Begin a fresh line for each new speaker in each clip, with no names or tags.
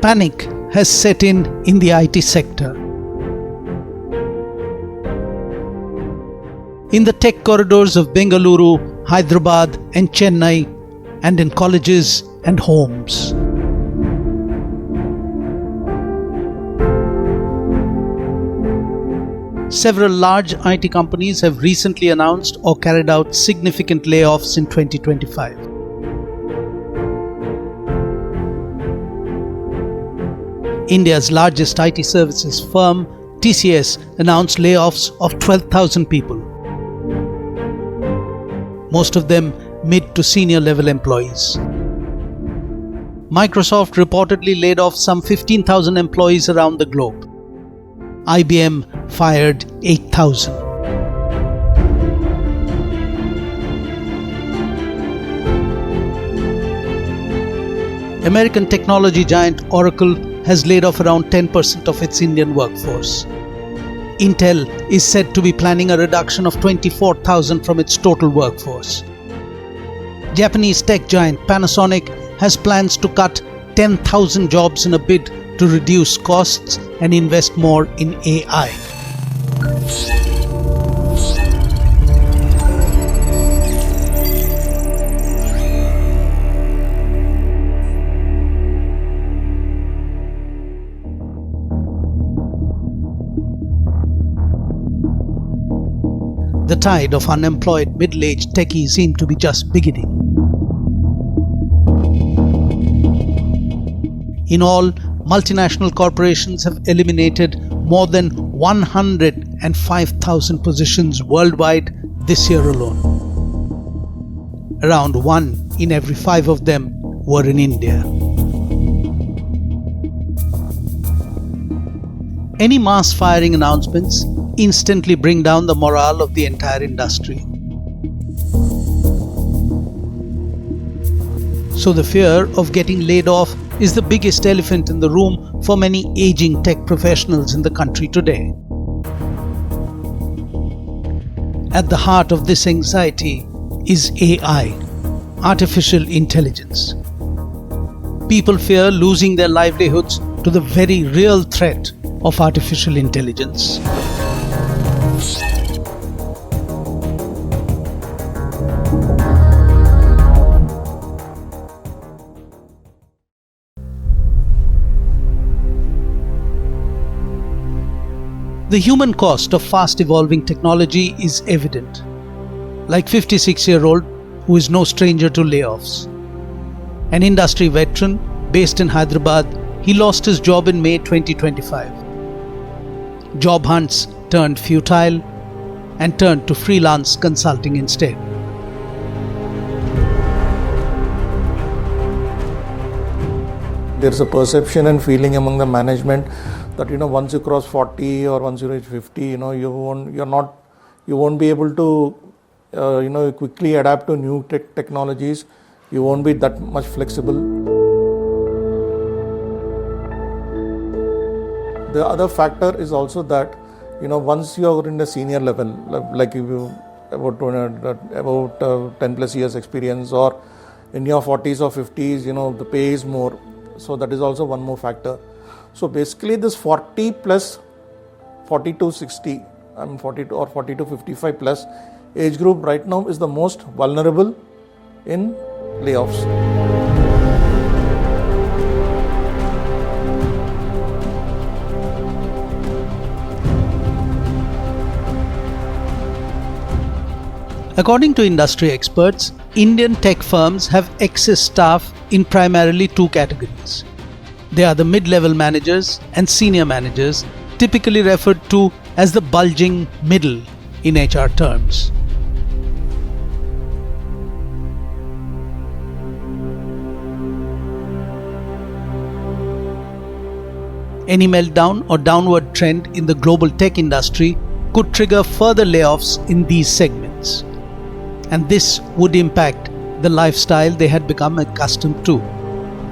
Panic has set in the IT sector. In the tech corridors of Bengaluru, Hyderabad and Chennai, and in colleges and homes. Several large IT companies have recently announced or carried out significant layoffs in 2025. India's largest IT services firm, TCS, announced layoffs of 12,000 people. Most of them mid to senior level employees. Microsoft reportedly laid off some 15,000 employees around the globe. IBM fired 8,000. American technology giant Oracle has laid off around 10% of its Indian workforce. Intel is said to be planning a reduction of 24,000 from its total workforce. Japanese tech giant Panasonic has plans to cut 10,000 jobs in a bid to reduce costs and invest more in AI. The tide of unemployed middle-aged techies seems to be just beginning. In all, multinational corporations have eliminated more than 105,000 positions worldwide this year alone. Around 1 in every 5 of them were in India. Any mass firing announcements instantly bring down the morale of the entire industry. So the fear of getting laid off is the biggest elephant in the room for many aging tech professionals in the country today. At the heart of this anxiety is AI, artificial intelligence. People fear losing their livelihoods to the very real threat of artificial intelligence. The human cost of fast evolving technology is evident. Like 56-year-old who is no stranger to layoffs. An industry veteran based in Hyderabad, he lost his job in May 2025. Job hunts turned futile and turned to freelance consulting instead.
There's a perception and feeling among the management that once you cross 40 or once you reach 50, you won't be able to quickly adapt to new technologies. You won't be that much flexible. The other factor is also that once you are in the senior level, like if you about 10 plus years experience, or in your 40s or 50s, the pay is more. So that is also one more factor. So basically this 40 plus 40 to 60, 40 to, or 40 to 55 plus age group right now is the most vulnerable in layoffs.
According to industry experts, Indian tech firms have excess staff in primarily 2 categories. They are the mid-level managers and senior managers, typically referred to as the bulging middle in HR terms. Any meltdown or downward trend in the global tech industry could trigger further layoffs in these segments. And this would impact the lifestyle they had become accustomed to,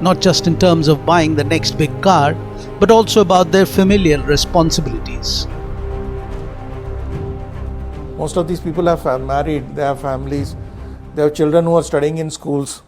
not just in terms of buying the next big car, but also about their familial responsibilities.
Most of these people are married, they have families, they have children who are studying in schools.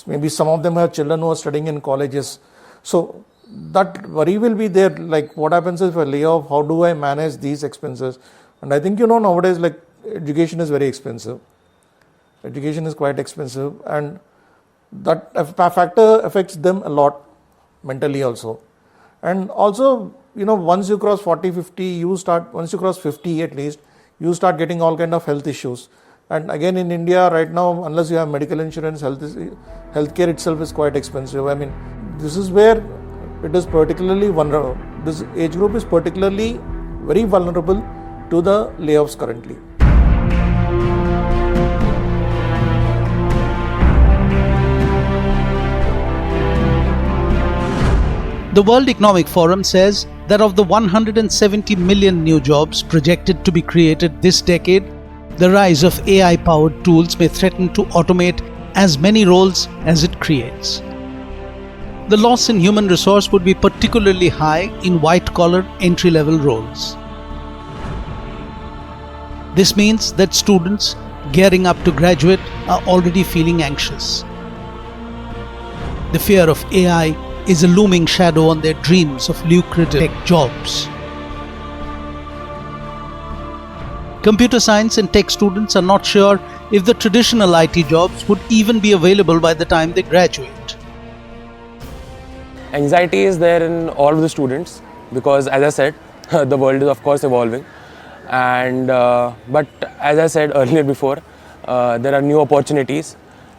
Maybe some of them have children who are studying in colleges. So that worry will be there. Like, what happens if a layoff? How do I manage these expenses? And I think, nowadays, like, education is very expensive. Education is quite expensive, and that factor affects them a lot mentally also. And also, once you cross 40, 50, once you cross 50 at least, you start getting all kind of health issues. And again, in India right now, unless you have medical insurance, healthcare itself is quite expensive. I mean, this is where it is particularly vulnerable. This age group is particularly very vulnerable to the layoffs currently.
The World Economic Forum says that of the 170 million new jobs projected to be created this decade, the rise of AI-powered tools may threaten to automate as many roles as it creates. The loss in human resource would be particularly high in white-collar entry-level roles. This means that students gearing up to graduate are already feeling anxious. The fear of AI is a looming shadow on their dreams of lucrative tech jobs. Computer science and tech students are not sure if the traditional IT jobs would even be available by the time they graduate.
Anxiety is there in all of the students because, as I said, the world is of course evolving, and but as I said earlier before, there are new opportunities,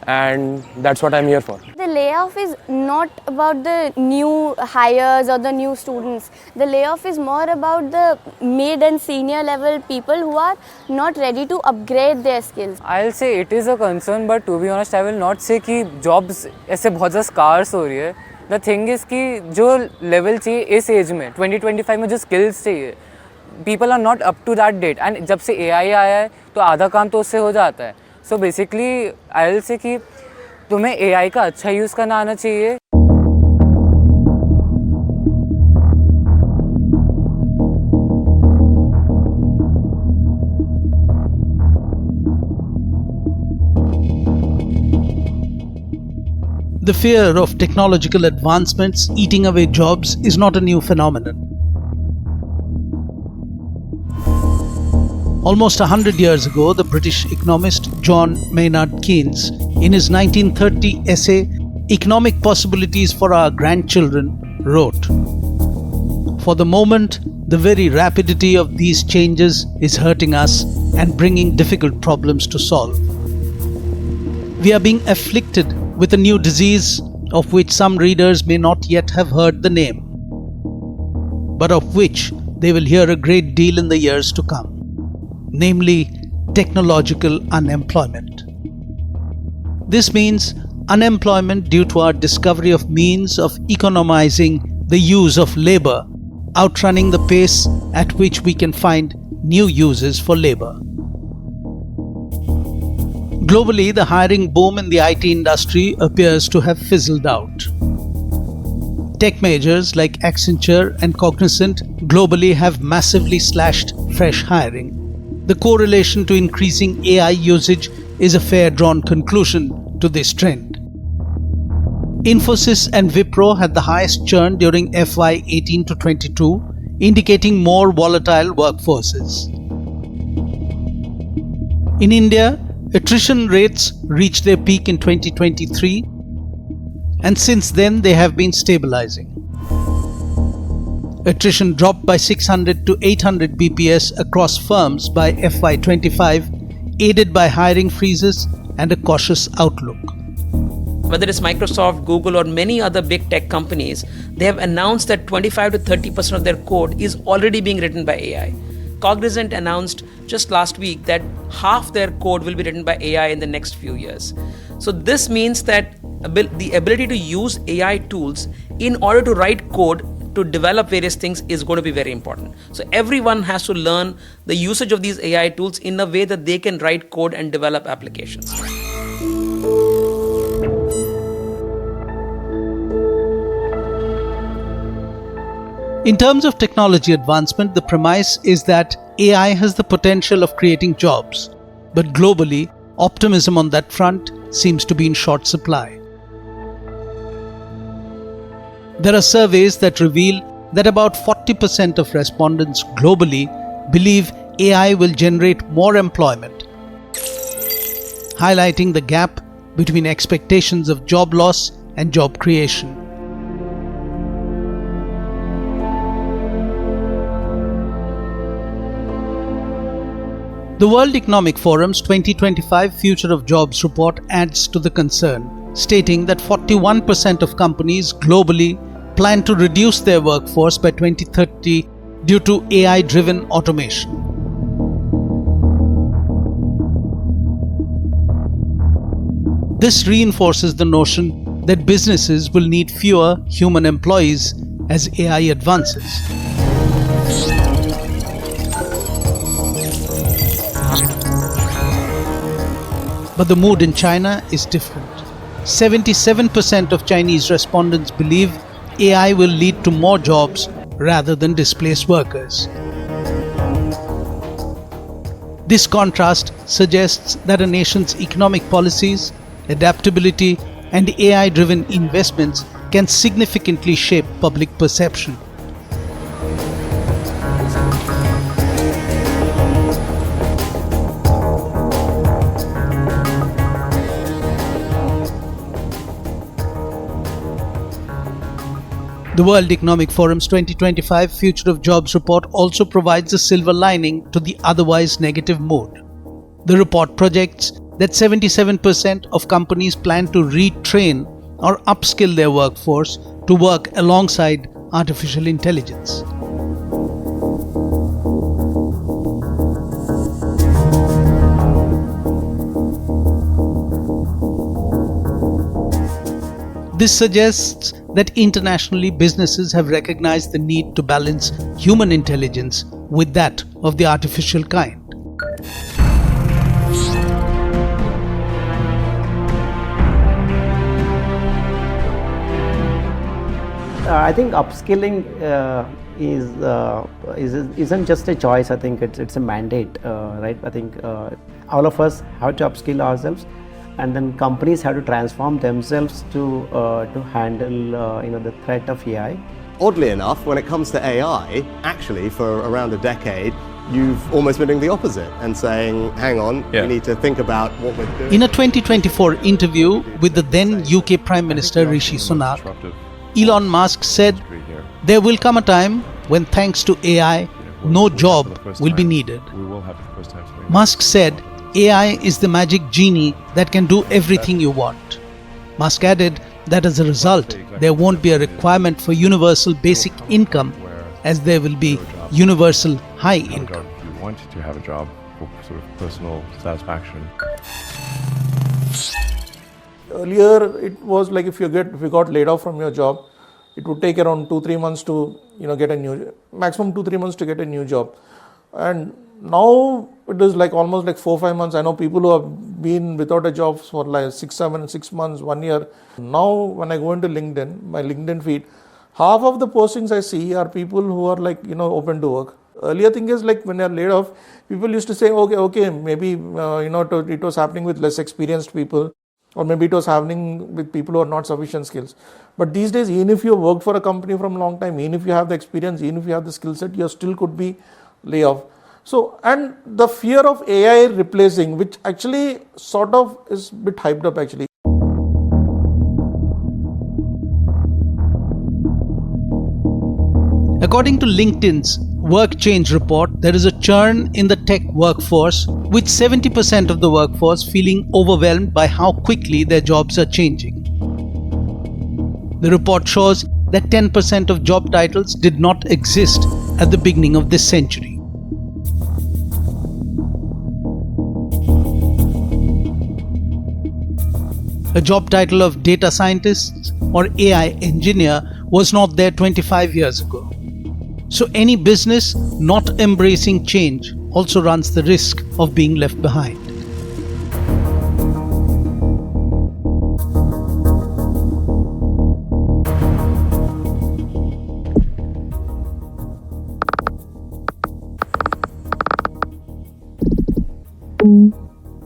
and that's what I'm here for.
The layoff is not about the new hires or the new students. The layoff is more about the mid and senior level people who are not ready to upgrade their skills.
I'll say it is a concern, but to be honest, I will not say कि jobs ऐसे बहुत ज़्यादा scarce हो रही है. The thing is कि जो level चाहिए इस age में 2025 में जो skills चाहिए, people are not up to that date. And जब से AI आया है तो आधा काम तो उससे हो जाता है. So basically, I'll say कि तुम्हें AI का अच्छा यूज़ करना आना चाहिए.
The fear of technological advancements eating away jobs is not a new phenomenon. Almost 100 years ago, the British economist John Maynard Keynes, in his 1930 essay, Economic Possibilities for Our Grandchildren, wrote, "For the moment, the very rapidity of these changes is hurting us and bringing difficult problems to solve. We are being afflicted with a new disease of which some readers may not yet have heard the name, but of which they will hear a great deal in the years to come. Namely, technological unemployment. This means unemployment due to our discovery of means of economizing the use of labor, outrunning the pace at which we can find new uses for labor." Globally, the hiring boom in the IT industry appears to have fizzled out. Tech majors like Accenture and Cognizant globally have massively slashed fresh hiring. The correlation to increasing AI usage is a fair drawn conclusion to this trend. Infosys and Wipro had the highest churn during FY 18 to 22, indicating more volatile workforces. In India, attrition rates reached their peak in 2023, and since then they have been stabilizing. Attrition dropped by 600 to 800 BPS across firms by FY 25, aided by hiring freezes and a cautious outlook.
Whether it's Microsoft, Google, or many other big tech companies, they have announced that 25 to 30% of their code is already being written by AI. Cognizant announced just last week that half their code will be written by AI in the next few years. So this means that the ability to use AI tools in order to write code to develop various things is going to be very important. So everyone has to learn the usage of these AI tools in a way that they can write code and develop applications.
In terms of technology advancement, the premise is that AI has the potential of creating jobs, but globally, optimism on that front seems to be in short supply. There are surveys that reveal that about 40% of respondents globally believe AI will generate more employment, highlighting the gap between expectations of job loss and job creation. The World Economic Forum's 2025 Future of Jobs report adds to the concern, stating that 41% of companies globally plan to reduce their workforce by 2030 due to AI-driven automation. This reinforces the notion that businesses will need fewer human employees as AI advances. But the mood in China is different. 77% of Chinese respondents believe AI will lead to more jobs rather than displace workers. This contrast suggests that a nation's economic policies, adaptability, and AI-driven investments can significantly shape public perception. The World Economic Forum's 2025 Future of Jobs report also provides a silver lining to the otherwise negative mood. The report projects that 77% of companies plan to retrain or upskill their workforce to work alongside artificial intelligence. This suggests that internationally businesses have recognized the need to balance human intelligence with that of the artificial kind.
I think upskilling isn't just a choice. I think it's a mandate, right? I think all of us have to upskill ourselves, and then companies have to transform themselves to handle the threat of AI.
Oddly enough, when it comes to AI, actually for around a decade, you've almost been doing the opposite and saying, hang on, we need to think about what we're doing.
In a 2024 interview with the then UK Prime Minister Rishi Sunak, Elon Musk said, "There will come a time when, thanks to AI, no job will be needed." Musk said, "AI is the magic genie that can do everything you want." Musk added that as a result, there won't be a requirement for universal basic income, as there will be universal high income.
You want to have a job for sort of personal satisfaction.
Earlier, it was like if you got laid off from your job, it would take around 2-3 months to get a new, maximum 2-3 months to get a new job, and now it is like almost like 4-5 months. I know people who have been without a job for like 6 months, 1 year. Now when I go into LinkedIn, my LinkedIn feed, half of the postings I see are people who are like open to work. Earlier thing is like when they are laid off, people used to say, okay, maybe it was happening with less experienced people, or maybe it was happening with people who are not sufficient skills. But these days, even if you have worked for a company from a long time, even if you have the experience, even if you have the skill set, you still could be laid off. So, and the fear of AI replacing, which actually sort of is a bit hyped up actually.
According to LinkedIn's Work Change report, there is a churn in the tech workforce, with 70% of the workforce feeling overwhelmed by how quickly their jobs are changing. The report shows that 10% of job titles did not exist at the beginning of this century. A job title of data scientist or AI engineer was not there 25 years ago. So any business not embracing change also runs the risk of being left behind.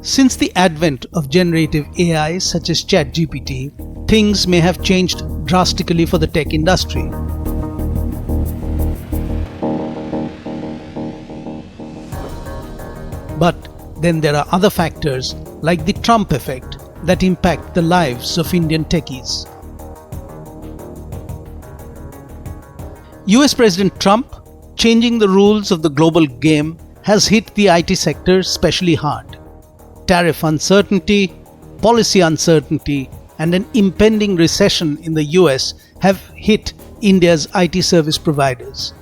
Since the advent of generative AI such as ChatGPT, things may have changed drastically for the tech industry. But then there are other factors like the Trump effect that impact the lives of Indian techies. US President Trump changing the rules of the global game has hit the IT sector especially hard. Tariff uncertainty, policy uncertainty, and an impending recession in the US have hit India's IT service providers.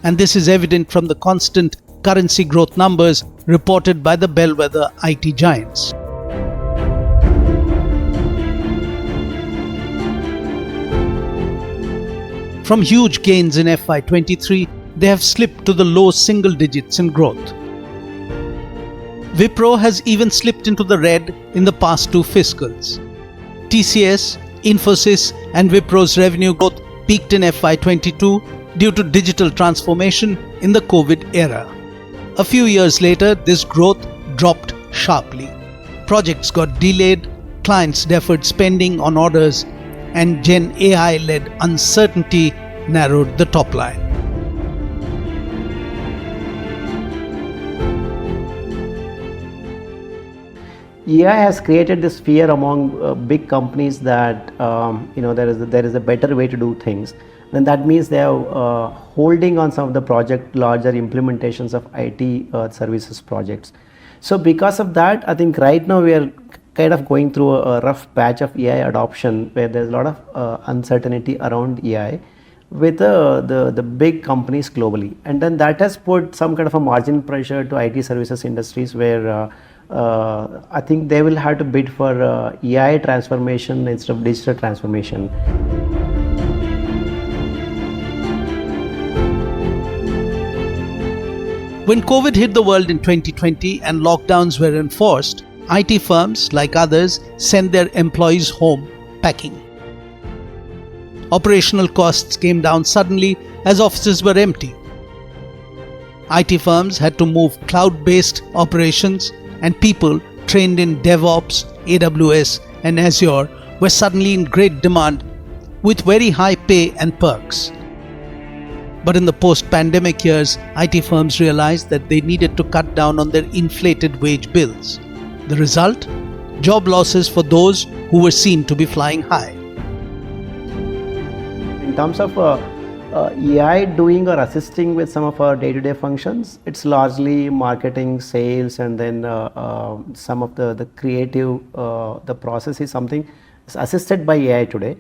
And this is evident from the constant currency growth numbers reported by the bellwether IT giants. From huge gains in FY23, they have slipped to the low single digits in growth. Wipro has even slipped into the red in the past 2 fiscals. TCS, Infosys and Wipro's revenue growth peaked in FY22 due to digital transformation in the COVID era. A few years later, this growth dropped sharply. Projects got delayed, clients deferred spending on orders, and Gen AI-led uncertainty narrowed the top line.
AI has created this fear among big companies that there is a better way to do things. Then that means they are holding on some of the larger implementations of IT services projects. So because of that, I think right now we are kind of going through a rough patch of AI adoption where there's a lot of uncertainty around AI with the big companies globally. And then that has put some kind of a margin pressure to IT services industries where I think they will have to bid for AI transformation instead of digital transformation.
When COVID hit the world in 2020 and lockdowns were enforced, IT firms, like others, sent their employees home packing. Operational costs came down suddenly as offices were empty. IT firms had to move cloud-based operations, and people trained in DevOps, AWS and Azure were suddenly in great demand with very high pay and perks. But in the post-pandemic years, IT firms realized that they needed to cut down on their inflated wage bills. The result? Job losses for those who were seen to be flying high.
In terms of AI doing or assisting with some of our day-to-day functions, it's largely marketing, sales, and then some of the creative, the process is something assisted by AI today.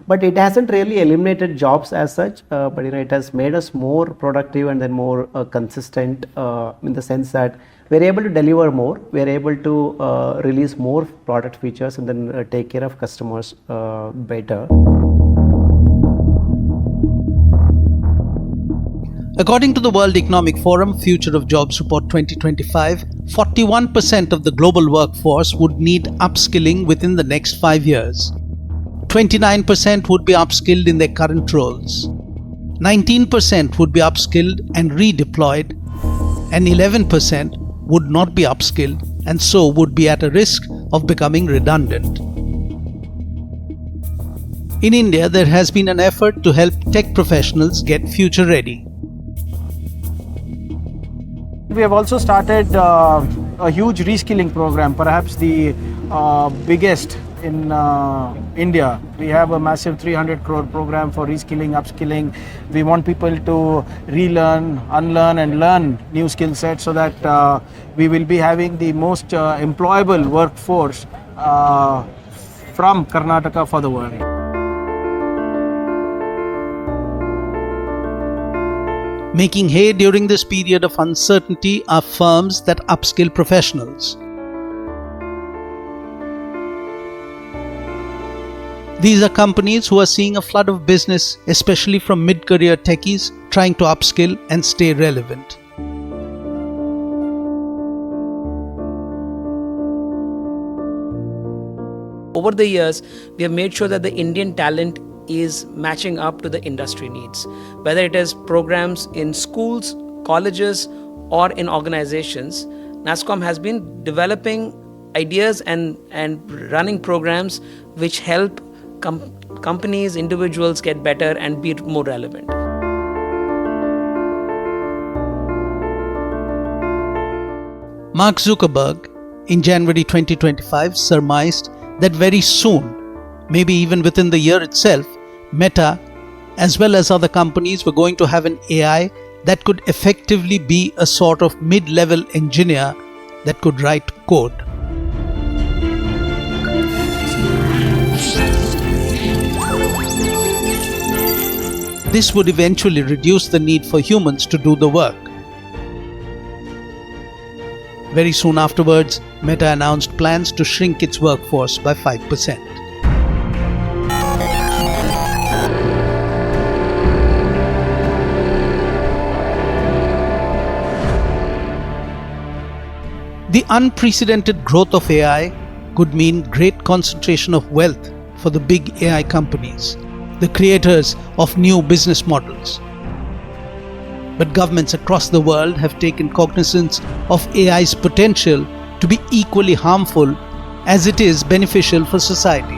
But it hasn't really eliminated jobs as such, but it has made us more productive and then more consistent in the sense that we're able to deliver more, we're able to release more product features and then take care of customers better.
According to the World Economic Forum Future of Jobs Report 2025, 41% of the global workforce would need upskilling within the next 5 years. 29% would be upskilled in their current roles. 19% would be upskilled and redeployed, and 11% would not be upskilled and so would be at a risk of becoming redundant. In India, there has been an effort to help tech professionals get future ready.
We have also started a huge reskilling program, perhaps the biggest in India. We have a massive 300 crore program for reskilling, upskilling. We want people to relearn, unlearn and learn new skill sets so that we will be having the most employable workforce from Karnataka for the world.
Making hay during this period of uncertainty are firms that upskill professionals. These are companies who are seeing a flood of business, especially from mid-career techies trying to upskill and stay relevant.
Over the years, we have made sure that the Indian talent is matching up to the industry needs. Whether it is programs in schools, colleges, or in organizations, NASSCOM has been developing ideas and running programs which help companies, individuals get better and be more relevant.
Mark Zuckerberg, in January 2025, surmised that very soon, maybe even within the year itself, Meta, as well as other companies, were going to have an AI that could effectively be a sort of mid-level engineer that could write code. This would eventually reduce the need for humans to do the work. Very soon afterwards, Meta announced plans to shrink its workforce by 5%. The unprecedented growth of AI could mean great concentration of wealth for the big AI companies, the creators of new business models. But governments across the world have taken cognizance of AI's potential to be equally harmful as it is beneficial for society.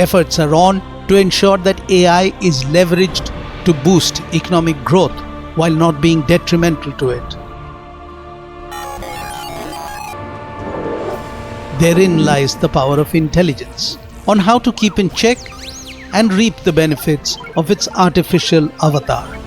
Efforts are on to ensure that AI is leveraged to boost economic growth while not being detrimental to it. Therein lies the power of intelligence, on how to keep in check and reap the benefits of its artificial avatar.